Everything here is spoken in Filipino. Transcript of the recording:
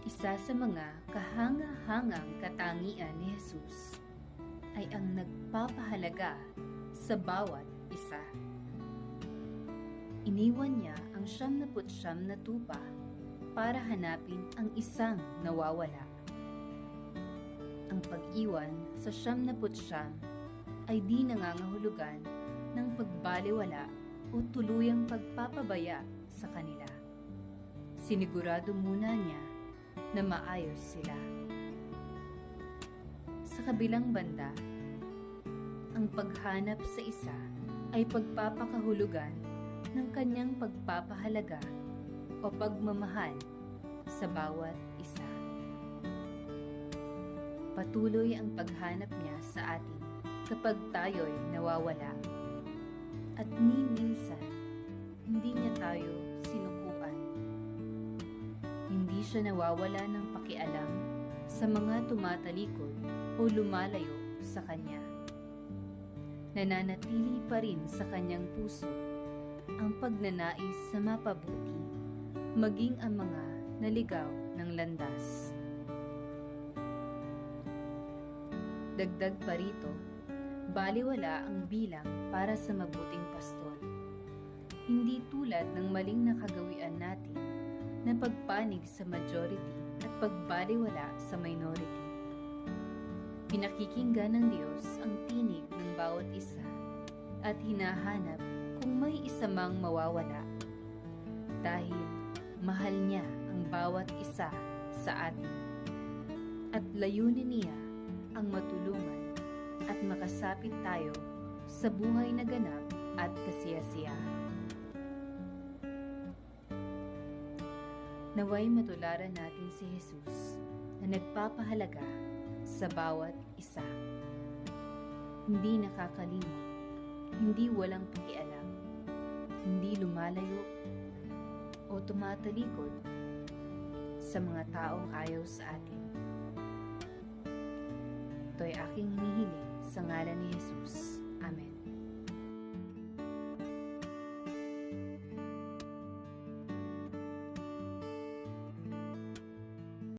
Isa sa mga kahanga-hangang katangian ni Jesus ay ang nagpapahalaga sa bawat isa. Iniwan niya ang 99 na tupa para hanapin ang isang nawawala. Ang pag-iwan sa 99 ay di nangangahulugan ng pagbaliwala o tuluyang pagpapabaya sa kanila. Sinigurado muna niya na maayos sila. Sa kabilang banda, ang paghanap sa isa ay pagpapakahulugan ng kanyang pagpapahalaga o pagmamahal sa bawat isa. Patuloy ang paghanap niya sa atin kapag tayo'y nawawala. At ni minsan, hindi niya tayo sinukuan. Hindi siya nawawala ng pakialam sa mga tumatalikod o lumalayo sa kanya. Nananatili pa rin sa kanyang puso ang pagnanais sa mapabuti, maging ang mga naligaw ng landas. Dagdag pa rito, baliwala ang bilang para sa mabuting pastol. Hindi tulad ng maling nakagawian natin na pagpanig sa majority at pagbaliwala sa minority. Pinakikinggan ng Diyos ang tinig ng bawat isa at hinahanap kung may isa mang mawawala dahil mahal niya ang bawat isa sa atin at layunin niya ang matulungan at makasapit tayo sa buhay na ganap at kasiyasiyahan. Naway matularan natin si Jesus na nagpapahalaga sa bawat isa. Hindi nakakalimot, hindi walang pakialam, hindi lumalayo o tumatalikod sa mga taong ayaw sa atin. Ito'y aking hinihiling sa ngalan ni Jesus. Amen.